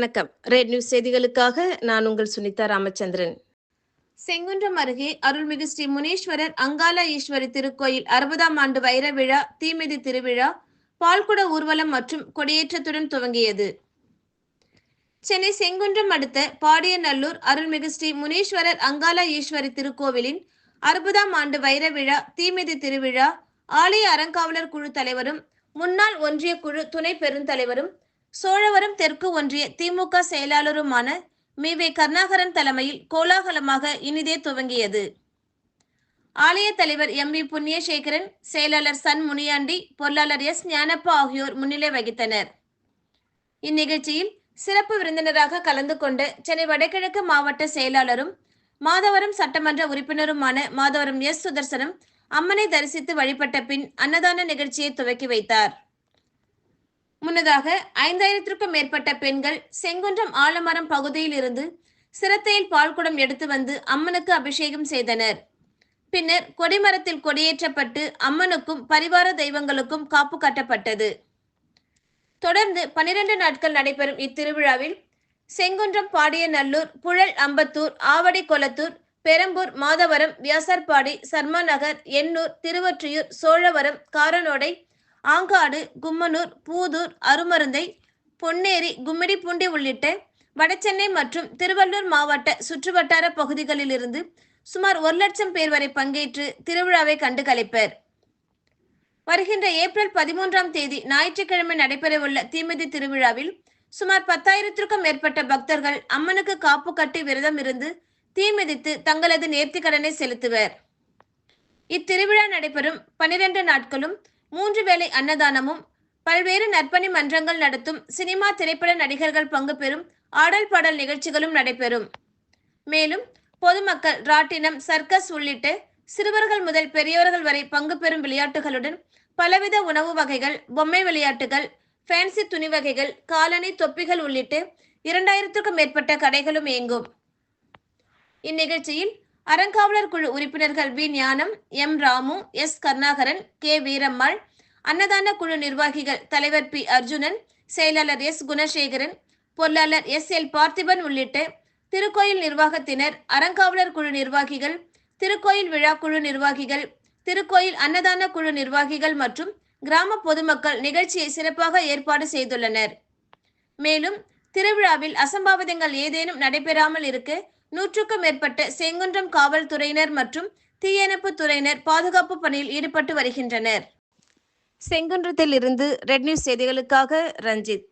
வணக்கம். Red news செய்திகளுக்காக நான் உங்கள் சுனிதா ராமச்சந்திரன். செங்குன்றம் அருகே அருள்மிகு ஸ்ரீ முனீஸ்வரர் அங்காள ஈஸ்வரி திருக்கோயில் 60ஆம் ஆண்டு வைர விழா, தீமிதி திருவிழா, பால்குட ஊர்வலம் மற்றும் கொடியேற்றத்துடன் துவங்கியது. சென்னை செங்குன்றம் அடுத்த பாடியநல்லூர் அருள்மிகு ஸ்ரீ முனீஸ்வரர் அங்காள ஈஸ்வரி திருக்கோவிலின் 60ஆம் ஆண்டு வைர விழா, தீமிதி திருவிழா ஆலய அறங்காவலர் குழு தலைவரும் முன்னாள் ஒன்றிய குழு துணை பெருந்தலைவரும் சோழவரம் தெற்கு ஒன்றிய திமுக செயலாளருமான மீ.வே. கருணாகரன் தலைமையில் கோலாகலமாக இனிதே துவங்கியது. ஆலய தலைவர் எம்.வி. புண்ணியசேகரன், செயலாளர் சன் முனியாண்டி, பொருளாளர் எஸ். ஞானப்பா ஆகியோர் முன்னிலை வகித்தனர். இந்நிகழ்ச்சியில் சிறப்பு விருந்தினராக கலந்து கொண்ட சென்னை வடகிழக்கு மாவட்ட செயலாளரும் மாதவரம் சட்டமன்ற உறுப்பினருமான மாதவரம் எஸ். சுதர்சனம் அம்மனை தரிசித்து வழிபட்ட பின் அன்னதான நிகழ்ச்சியை துவக்கி வைத்தார். முன்னதாக 5000க்கும் மேற்பட்ட பெண்கள் செங்குன்றம் ஆலமரம் பகுதியில் இருந்து சிரத்தையில் பால்குடம் எடுத்து வந்து அம்மனுக்கு அபிஷேகம் செய்தனர். பின்னர் கொடிமரத்தில் கொடியேற்றப்பட்டு அம்மனுக்கும் பரிவார தெய்வங்களுக்கும் காப்பு கட்டப்பட்டது. தொடர்ந்து 12 நாட்கள் நடைபெறும் இத்திருவிழாவில் செங்குன்றம், பாடியநல்லூர், புழல் அம்பத்தூர், ஆவடி கொளத்தூர், பெரம்பூர், மாதவரம், வியாசர்பாடி, சர்மாநகர், எண்ணூர், திருவொற்றியூர், சோழவரம், காரனோடை, ஆங்காடு, கும்மனூர், பூதூர், அருமருந்தை, பொன்னேரி, கும்மிடிப்பூண்டி உள்ளிட்ட வடசென்னை மற்றும் திருவள்ளூர் மாவட்ட சுற்றுவட்டார பகுதிகளில் இருந்து சுமார் 1 லட்சம் பேர் வரை பங்கேற்று திருவிழாவை கண்டு களிப்பர். வருகின்ற ஏப்ரல் 13ஆம் தேதி ஞாயிற்றுக்கிழமை நடைபெறவுள்ள தீமிதி திருவிழாவில் சுமார் 10,000க்கும் மேற்பட்ட பக்தர்கள் அம்மனுக்கு காப்பு கட்டி விரதம் இருந்து தீமிதித்து தங்களது நேர்த்திக்கடனை செலுத்துவர். இத்திருவிழா நடைபெறும் 12 நாட்களும் 3 வேளை அன்னதானமும், பல்வேறு நற்பணி மன்றங்கள் நடத்தும் சினிமா, திரைப்பட நடிகர்கள் பங்கு பெறும் ஆடல் பாடல் நிகழ்ச்சிகளும் நடைபெறும். மேலும் பொதுமக்கள் ராட்டினம், சர்க்கஸ் உள்ளிட்ட சிறுவர்கள் முதல் பெரியவர்கள் வரை பங்கு பெறும் விளையாட்டுகளுடன் பலவித உணவு வகைகள், பொம்மை விளையாட்டுகள், ஃபேன்சி துணி வகைகள், காலணி, தொப்பிகள் உள்ளிட்ட 2000க்கும் மேற்பட்ட கடைகளும் இயங்கும். இந்நிகழ்ச்சியில் அறங்காவலர் குழு உறுப்பினர்கள் V. Gnanam, M. Ramu, S. Karunakaran, K. Veerammal, அன்னதான குழு நிர்வாகிகள் தலைவர் பி. அர்ஜுனன், செயலாளர் எஸ். குணசேகரன், பொருளாளர் எஸ். எல். பார்த்திபன் உள்ளிட்ட திருக்கோயில் நிர்வாகத்தினர், அறங்காவலர் குழு நிர்வாகிகள், திருக்கோயில் விழா குழு நிர்வாகிகள், திருக்கோயில் அன்னதான குழு நிர்வாகிகள் மற்றும் கிராம பொதுமக்கள் நிகழ்ச்சியை சிறப்பாக ஏற்பாடு செய்துள்ளனர். மேலும் திருவிழாவில் அசம்பாவிதங்கள் ஏதேனும் நடைபெறாமல் இருக்க 100க்கும் மேற்பட்ட செங்குன்றம் காவல்துறையினர் மற்றும் தீயணைப்பு துறையினர் பாதுகாப்பு பணியில் ஈடுபட்டு வருகின்றனர். செங்குன்றத்தில் இருந்து ரெட் நியூஸ் செய்திகளுக்காக ரஞ்சித்.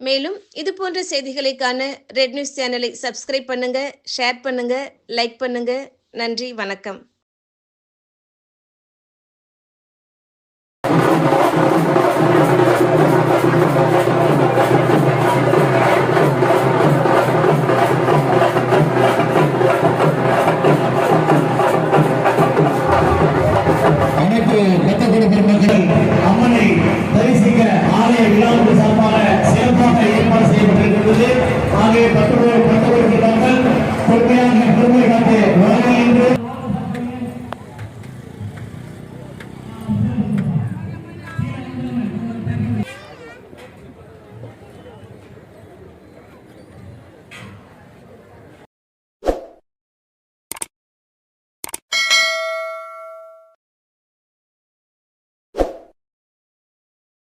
மேலும் இதுபோன்ற செய்திகளை காண ரெட் நியூஸ் சேனலை சப்ஸ்கிரைப் பண்ணுங்க, ஷேர் பண்ணுங்க, லைக் பண்ணுங்க. நன்றி, வணக்கம். அம்மனை தரிசிக்க ஆலய விழாவுக்கு சார்பாக சிறப்பாக ஏற்பாடு செய்யப்பட்டிருக்கிறது. ஆகிய 10 பேர் பொறுமையாக